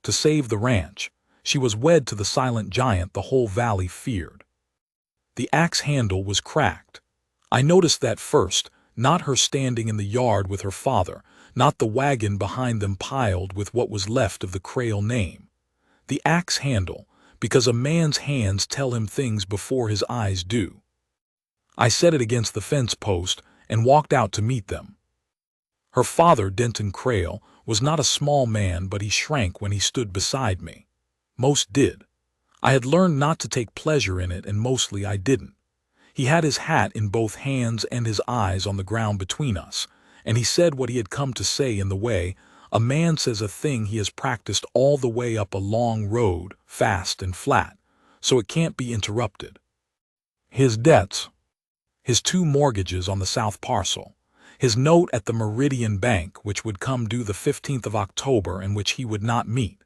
to save the ranch. She was wed to the silent giant the whole valley feared. The axe handle was cracked. I noticed that first, not her standing in the yard with her father, not the wagon behind them piled with what was left of the Crail name. The axe handle, because a man's hands tell him things before his eyes do. I set it against the fence post and walked out to meet them. Her father, Denton Crail, was not a small man, but he shrank when he stood beside me. Most did. I had learned not to take pleasure in it, and mostly I didn't. He had his hat in both hands and his eyes on the ground between us, and he said what he had come to say in the way a man says a thing he has practiced all the way up a long road, fast and flat, so it can't be interrupted. His debts, his 2 mortgages on the south parcel, his note at the Meridian Bank, which would come due the 15th of October and which he would not meet.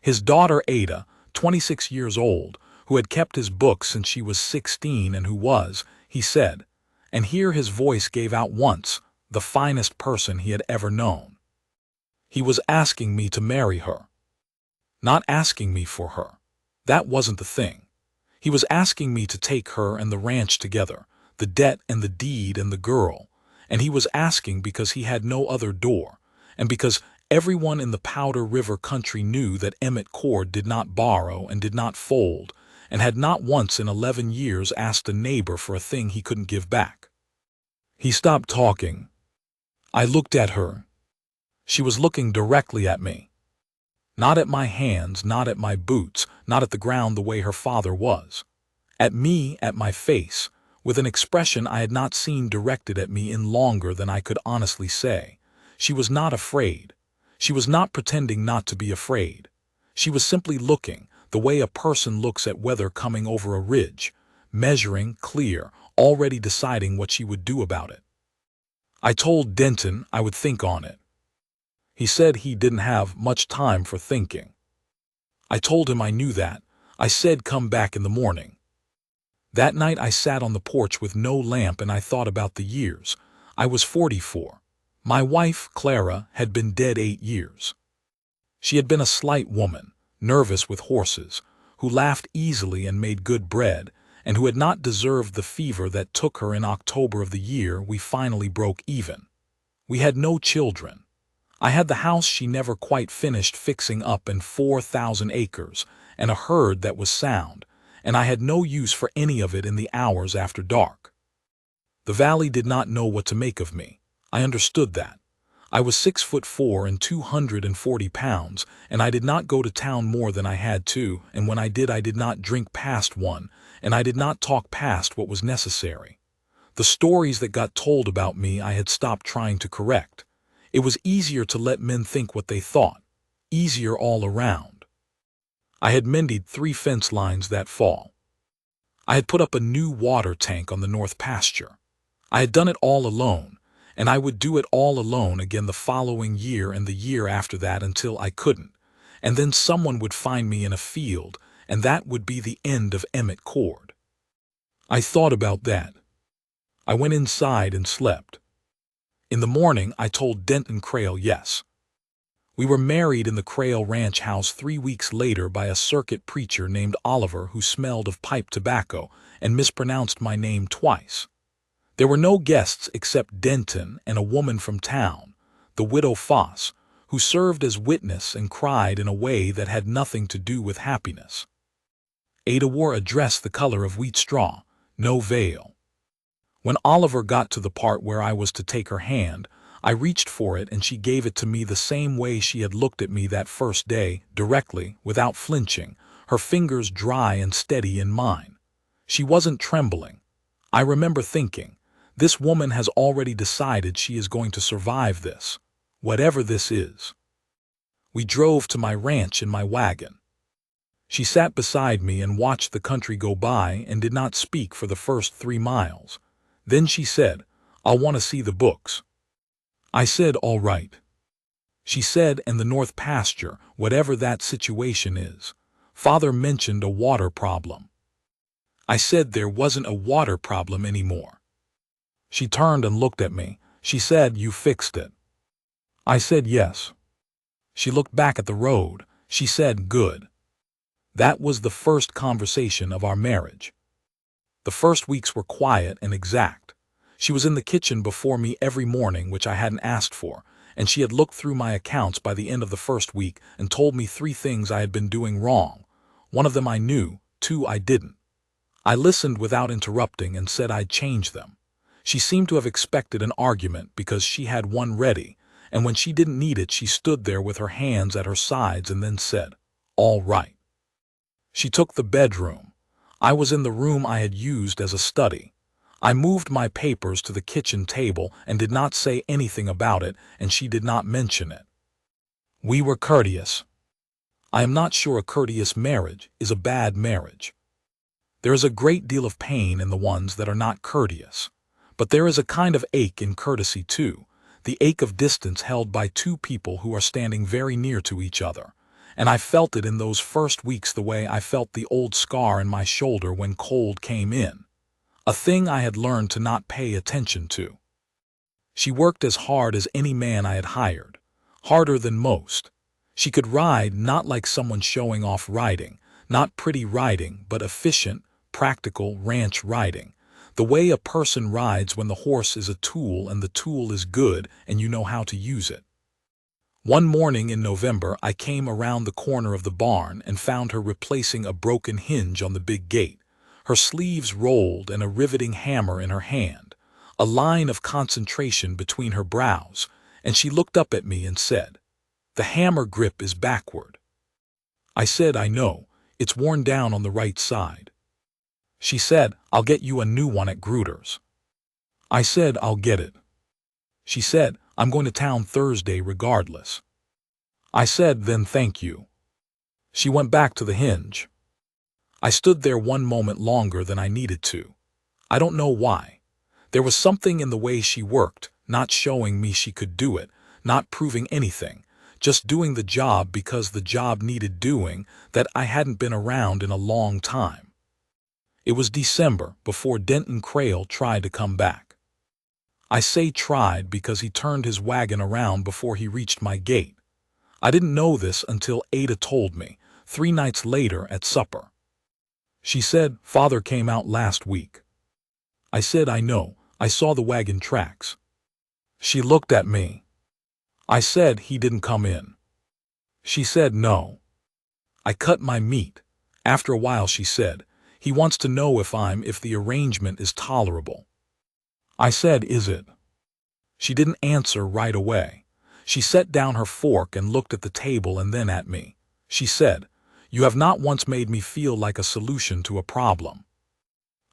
His daughter Ada, 26 years old, who had kept his books since she was 16 and who was, he said, and here his voice gave out once, the finest person he had ever known. He was asking me to marry her. Not asking me for her. That wasn't the thing. He was asking me to take her and the ranch together, the debt and the deed and the girl, and he was asking because he had no other door, and because everyone in the Powder River country knew that Emmett Cord did not borrow and did not fold, and had not once in 11 years asked a neighbor for a thing he couldn't give back. He stopped talking. I looked at her. She was looking directly at me. Not at my hands, not at my boots, not at the ground the way her father was. At me, at my face, with an expression I had not seen directed at me in longer than I could honestly say. She was not afraid. She was not pretending not to be afraid. She was simply looking, the way a person looks at weather coming over a ridge, measuring, clear, already deciding what she would do about it. I told Denton I would think on it. He said he didn't have much time for thinking. I told him I knew that. I said come back in the morning. That night I sat on the porch with no lamp and I thought about the years. I was 44. My wife, Clara, had been dead 8 years. She had been a slight woman, nervous with horses, who laughed easily and made good bread, and who had not deserved the fever that took her in October of the year we finally broke even. We had no children. I had the house she never quite finished fixing up and 4,000 acres, and a herd that was sound, and I had no use for any of it in the hours after dark. The valley did not know what to make of me. I understood that. I was 6'4" and 240 pounds, and I did not go to town more than I had to, and when I did not drink past 1, and I did not talk past what was necessary. The stories that got told about me I had stopped trying to correct. It was easier to let men think what they thought, easier all around. I had mended 3 fence lines that fall. I had put up a new water tank on the north pasture. I had done it all alone, and I would do it all alone again the following year and the year after that until I couldn't, and then someone would find me in a field, and that would be the end of Emmett Cord. I thought about that. I went inside and slept. In the morning, I told Denton Crail yes. We were married in the Crail Ranch house 3 weeks later by a circuit preacher named Oliver who smelled of pipe tobacco and mispronounced my name twice. There were no guests except Denton and a woman from town, the widow Foss, who served as witness and cried in a way that had nothing to do with happiness. Ada wore a dress the color of wheat straw, no veil. When Oliver got to the part where I was to take her hand, I reached for it and she gave it to me the same way she had looked at me that first day, directly, without flinching, her fingers dry and steady in mine. She wasn't trembling. I remember thinking, this woman has already decided she is going to survive this, whatever this is. We drove to my ranch in my wagon. She sat beside me and watched the country go by and did not speak for the first 3 miles. Then she said, "I'll want to see the books." I said, "All right." She said, "And the north pasture, whatever that situation is. Father mentioned a water problem." I said there wasn't a water problem anymore. She turned and looked at me. She said, "You fixed it." I said yes. She looked back at the road. She said, "Good." That was the first conversation of our marriage. The first weeks were quiet and exact. She was in the kitchen before me every morning, which I hadn't asked for, and she had looked through my accounts by the end of the first week and told me 3 things I had been doing wrong. 1 of them I knew, 2 I didn't. I listened without interrupting and said I'd change them. She seemed to have expected an argument because she had one ready, and when she didn't need it, she stood there with her hands at her sides and then said, "All right." She took the bedroom. I was in the room I had used as a study. I moved my papers to the kitchen table and did not say anything about it, and she did not mention it. We were courteous. I am not sure a courteous marriage is a bad marriage. There is a great deal of pain in the ones that are not courteous. But there is a kind of ache in courtesy too, the ache of distance held by 2 people who are standing very near to each other. And I felt it in those first weeks the way I felt the old scar in my shoulder when cold came in. A thing I had learned to not pay attention to. She worked as hard as any man I had hired, harder than most. She could ride not like someone showing off riding, not pretty riding, but efficient, practical ranch riding. The way a person rides when the horse is a tool and the tool is good and you know how to use it. One morning in November, I came around the corner of the barn and found her replacing a broken hinge on the big gate, her sleeves rolled and a riveting hammer in her hand, a line of concentration between her brows, and she looked up at me and said, "The hammer grip is backward." I said, "I know, it's worn down on the right side." She said, "I'll get you a new one at Gruder's." I said, "I'll get it." She said, "I'm going to town Thursday regardless." I said, "Then thank you." She went back to the hinge. I stood there one moment longer than I needed to. I don't know why. There was something in the way she worked, not showing me she could do it, not proving anything, just doing the job because the job needed doing, that I hadn't been around in a long time. It was December before Denton Crail tried to come back. I say tried because he turned his wagon around before he reached my gate. I didn't know this until Ada told me, 3 nights later at supper. She said, "Father came out last week." I said, "I know, I saw the wagon tracks." She looked at me. I said, "He didn't come in." She said, "No." I cut my meat. After a while she said, "He wants to know if the arrangement is tolerable." I said, "Is it?" She didn't answer right away. She set down her fork and looked at the table and then at me. She said, "You have not once made me feel like a solution to a problem."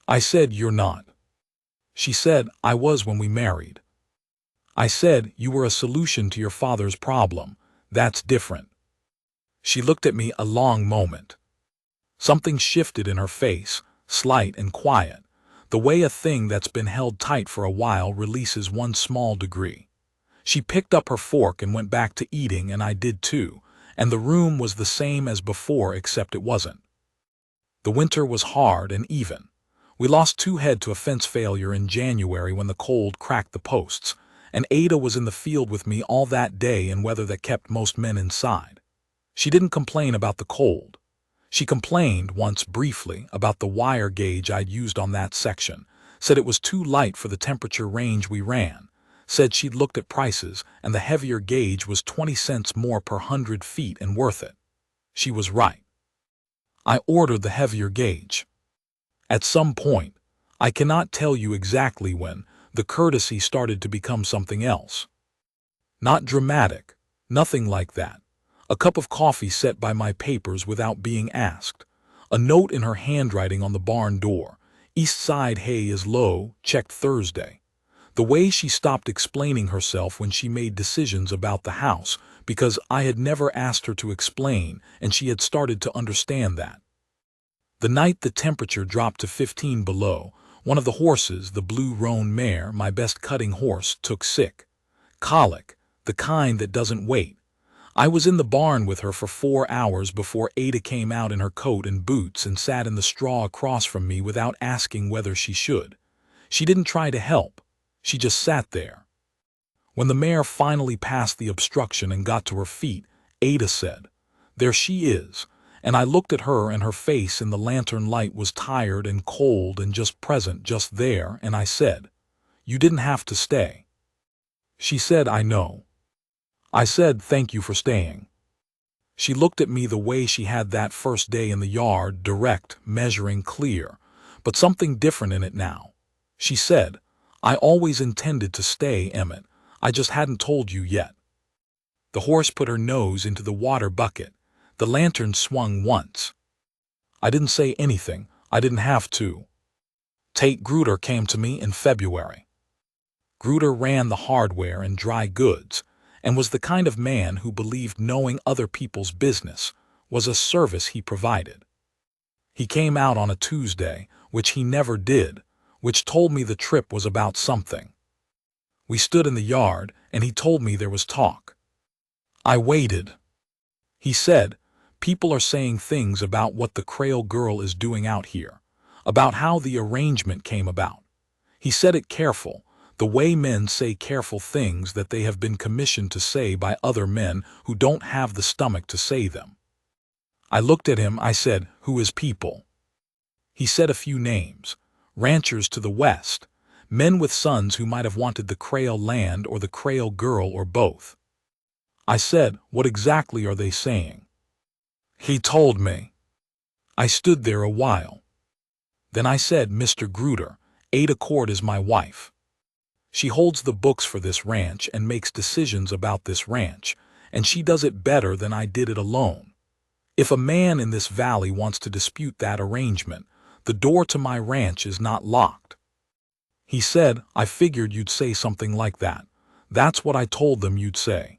I said, "You're not." She said, "I was when we married." I said, "You were a solution to your father's problem. That's different." She looked at me a long moment. Something shifted in her face, slight and quiet, the way a thing that's been held tight for a while releases one small degree. She picked up her fork and went back to eating, and I did too, and the room was the same as before except it wasn't. The winter was hard and even. We lost 2 head to a fence failure in January when the cold cracked the posts, and Ada was in the field with me all that day in weather that kept most men inside. She didn't complain about the cold. She complained once briefly about the wire gauge I'd used on that section, said it was too light for the temperature range we ran, said she'd looked at prices and the heavier gauge was 20 cents more per 100 feet and worth it. She was right. I ordered the heavier gauge. At some point, I cannot tell you exactly when, the courtesy started to become something else. Not dramatic, nothing like that. A cup of coffee set by my papers without being asked. A note in her handwriting on the barn door. East side hay is low, checked Thursday. The way she stopped explaining herself when she made decisions about the house, because I had never asked her to explain, and she had started to understand that. The night the temperature dropped to 15 below, one of the horses, the blue roan mare, my best cutting horse, took sick. Colic, the kind that doesn't wait. I was in the barn with her for 4 hours before Ada came out in her coat and boots and sat in the straw across from me without asking whether she should. She didn't try to help. She just sat there. When the mare finally passed the obstruction and got to her feet, Ada said, There she is, and I looked at her, and her face in the lantern light was tired and cold and just present, just there, and I said, "You didn't have to stay." She said, "I know." I said, "Thank you for staying." She looked at me the way she had that first day in the yard, direct, measuring, clear, but something different in it now. She said, "I always intended to stay, Emmett. I just hadn't told you yet." The horse put her nose into the water bucket. The lantern swung once. I didn't say anything. I didn't have to. Tate Gruder came to me in February. Gruder ran the hardware and dry goods, and was the kind of man who believed knowing other people's business was a service he provided. He came out on a Tuesday, which he never did, which told me the trip was about something. We stood in the yard, and he told me there was talk. I waited. He said, "People are saying things about what the Crail girl is doing out here, about how the arrangement came about." He said it careful, the way men say careful things that they have been commissioned to say by other men who don't have the stomach to say them. I looked at him. I said, "Who is people?" He said a few names. Ranchers to the west, men with sons who might have wanted the Crail land or the Crail girl or both. I said, "What exactly are they saying?" He told me. I stood there a while. Then I said, "Mr. Gruder, Ada Cord is my wife. She holds the books for this ranch and makes decisions about this ranch, and she does it better than I did it alone. If a man in this valley wants to dispute that arrangement, the door to my ranch is not locked." He said, "I figured you'd say something like that. That's what I told them you'd say."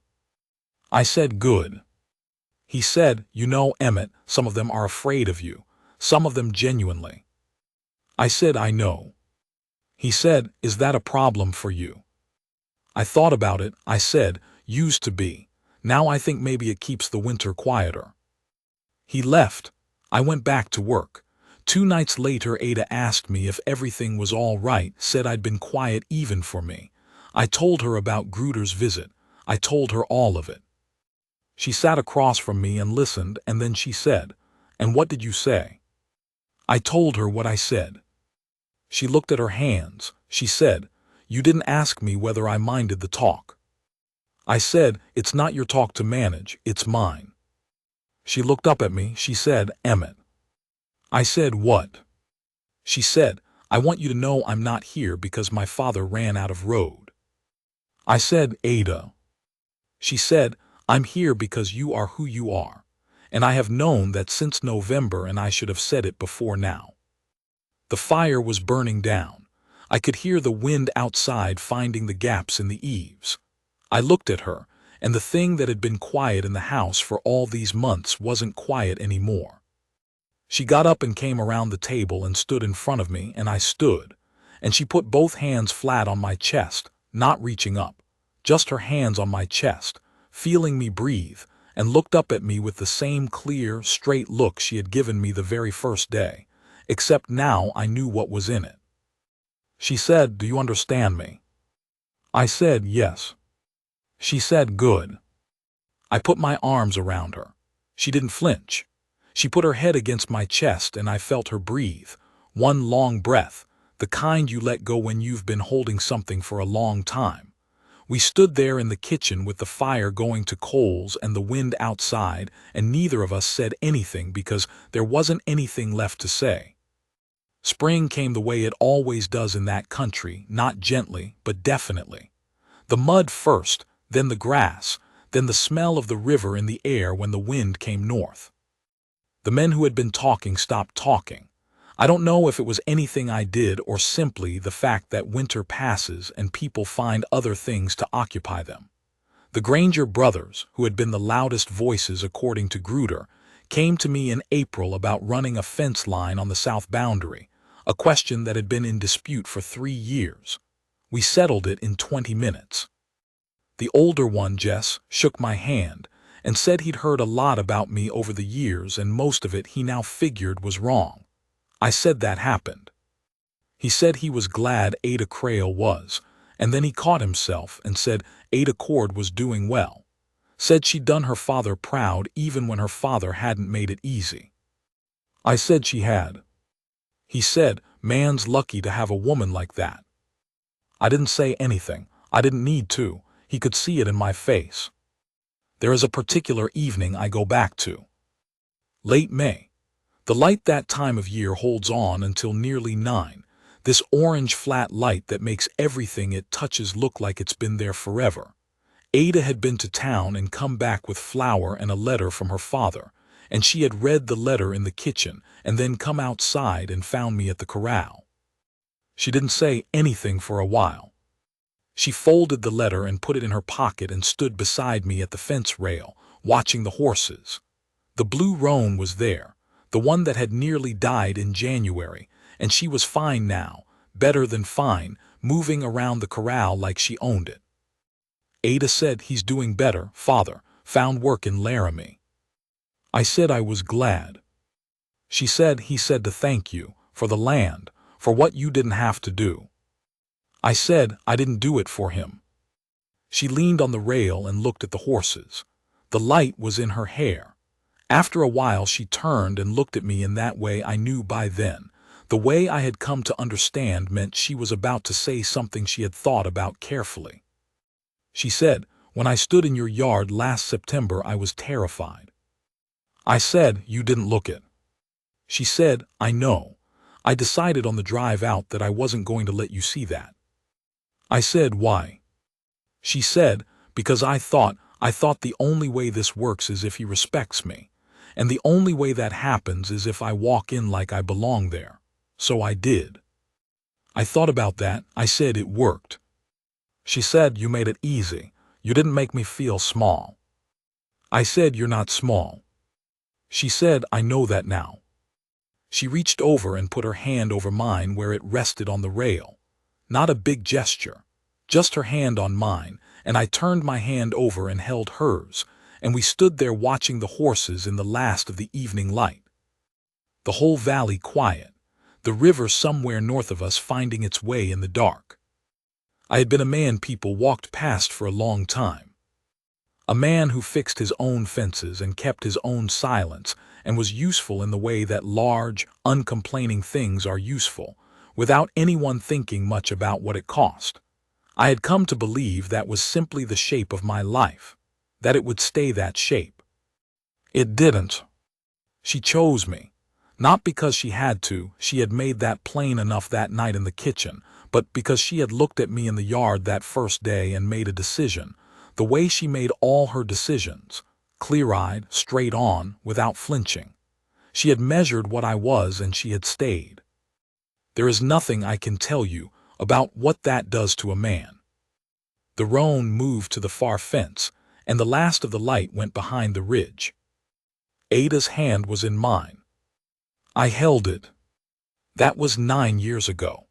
I said, "Good." He said, "You know, Emmett, some of them are afraid of you, some of them genuinely." I said, "I know." He said, "Is that a problem for you?" I thought about it. I said, "Used to be. Now I think maybe it keeps the winter quieter." He left. I went back to work. 2 nights later, Ada asked me if everything was all right, said I'd been quiet even for me. I told her about Gruder's visit. I told her all of it. She sat across from me and listened, and then she said, "And what did you say?" I told her what I said. She looked at her hands. She said, "You didn't ask me whether I minded the talk." I said, "It's not your talk to manage, it's mine." She looked up at me. She said, "Emmett." I said, "What?" She said, "I want you to know I'm not here because my father ran out of road." I said, "Ada." She said, "I'm here because you are who you are, and I have known that since November, and I should have said it before now." The fire was burning down. I could hear the wind outside finding the gaps in the eaves. I looked at her, and the thing that had been quiet in the house for all these months wasn't quiet anymore. She got up and came around the table and stood in front of me, and I stood, and she put both hands flat on my chest, not reaching up, just her hands on my chest, feeling me breathe, and looked up at me with the same clear, straight look she had given me the very first day, except now I knew what was in it. She said, "Do you understand me?" I said, "Yes." She said, "Good." I put my arms around her. She didn't flinch. She put her head against my chest, and I felt her breathe. One long breath, the kind you let go when you've been holding something for a long time. We stood there in the kitchen with the fire going to coals and the wind outside, and neither of us said anything because there wasn't anything left to say. Spring came the way it always does in that country, not gently, but definitely. The mud first, then the grass, then the smell of the river in the air when the wind came north. The men who had been talking stopped talking. I don't know if it was anything I did or simply the fact that winter passes and people find other things to occupy them. The Granger brothers, who had been the loudest voices according to Gruder, came to me in April about running a fence line on the south boundary, a question that had been in dispute for 3 years. We settled it in 20 minutes. The older one, Jess, shook my hand and said he'd heard a lot about me over the years and most of it he now figured was wrong. I said that happened. He said he was glad Ada Crail was, and then he caught himself and said Ada Cord was doing well. Said she'd done her father proud even when her father hadn't made it easy. I said she had. He said, "Man's lucky to have a woman like that." I didn't say anything. I didn't need to. He could see it in my face. There is a particular evening I go back to. Late May. The light that time of year holds on until nearly 9, this orange flat light that makes everything it touches look like it's been there forever. Ada had been to town and come back with flour and a letter from her father, and she had read the letter in the kitchen and then come outside and found me at the corral. She didn't say anything for a while. She folded the letter and put it in her pocket and stood beside me at the fence rail, watching the horses. The blue roan was there, the one that had nearly died in January, and she was fine now, better than fine, moving around the corral like she owned it. Ada said, "He's doing better, father, found work in Laramie." I said I was glad. She said he said to thank you, for the land, for what you didn't have to do. I said I didn't do it for him. She leaned on the rail and looked at the horses. The light was in her hair. After a while she turned and looked at me in that way I knew by then. The way I had come to understand meant she was about to say something she had thought about carefully. She said, "When I stood in your yard last September I was terrified." I said, "You didn't look it." She said, "I know. I decided on the drive out that I wasn't going to let you see that." I said, "Why?" She said, "Because I thought the only way this works is if he respects me. And the only way that happens is if I walk in like I belong there. So I did." I thought about that. I said it worked. She said, "You made it easy. You didn't make me feel small." I said, "You're not small." She said, "I know that now." She reached over and put her hand over mine where it rested on the rail. Not a big gesture, just her hand on mine, and I turned my hand over and held hers, and we stood there watching the horses in the last of the evening light. The whole valley quiet, the river somewhere north of us finding its way in the dark. I had been a man people walked past for a long time. A man who fixed his own fences and kept his own silence and was useful in the way that large, uncomplaining things are useful, without anyone thinking much about what it cost. I had come to believe that was simply the shape of my life, that it would stay that shape. It didn't. She chose me. Not because she had to, she had made that plain enough that night in the kitchen, but because she had looked at me in the yard that first day and made a decision, the way she made all her decisions, clear-eyed, straight on, without flinching. She had measured what I was and she had stayed. There is nothing I can tell you about what that does to a man. The roan moved to the far fence, and the last of the light went behind the ridge. Ada's hand was in mine. I held it. That was 9 years ago.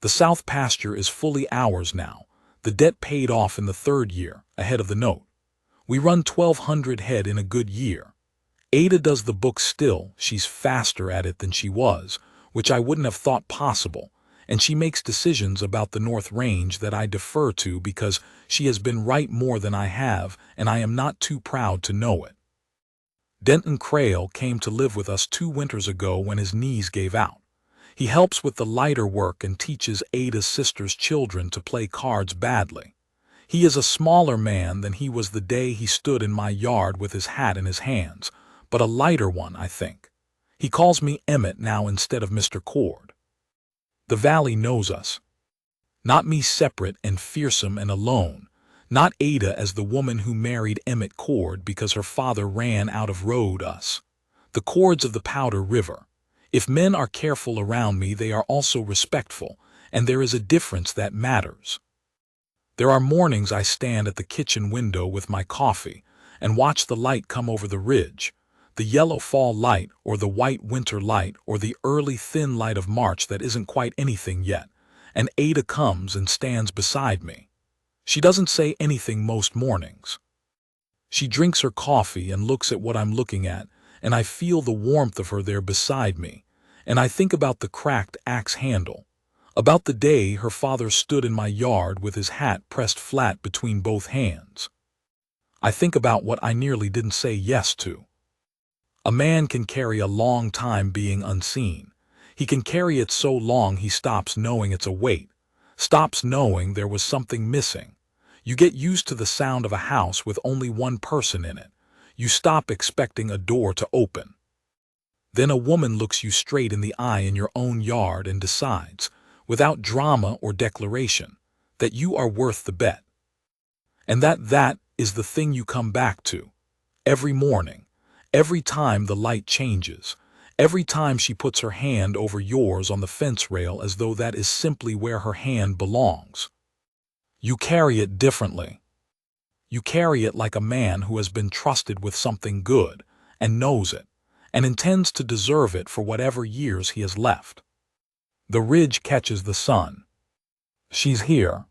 The south pasture is fully ours now, the debt paid off in the 3rd year, ahead of the note. We run 1,200 head in a good year. Ada does the books still, she's faster at it than she was, which I wouldn't have thought possible, and she makes decisions about the North Range that I defer to because she has been right more than I have, and I am not too proud to know it. Denton Crail came to live with us 2 winters ago when his knees gave out. He helps with the lighter work and teaches Ada's sister's children to play cards badly. He is a smaller man than he was the day he stood in my yard with his hat in his hands, but a lighter one, I think. He calls me Emmett now instead of Mr. Cord. The valley knows us. Not me separate and fearsome and alone. Not Ada as the woman who married Emmett Cord because her father ran out of road us. The Cords of the Powder River. If men are careful around me, they are also respectful, and there is a difference that matters. There are mornings I stand at the kitchen window with my coffee and watch the light come over the ridge, the yellow fall light or the white winter light or the early thin light of March that isn't quite anything yet, and Ada comes and stands beside me. She doesn't say anything most mornings. She drinks her coffee and looks at what I'm looking at, and I feel the warmth of her there beside me, and I think about the cracked axe handle, about the day her father stood in my yard with his hat pressed flat between both hands. I think about what I nearly didn't say yes to. A man can carry a long time being unseen. He can carry it so long he stops knowing it's a weight, stops knowing there was something missing. You get used to the sound of a house with only one person in it. You stop expecting a door to open. Then a woman looks you straight in the eye in your own yard and decides, without drama or declaration, that you are worth the bet. And that is the thing you come back to. Every morning, every time the light changes, every time she puts her hand over yours on the fence rail as though that is simply where her hand belongs. You carry it differently. You carry it like a man who has been trusted with something good and knows it, and intends to deserve it for whatever years he has left. The ridge catches the sun. She's here,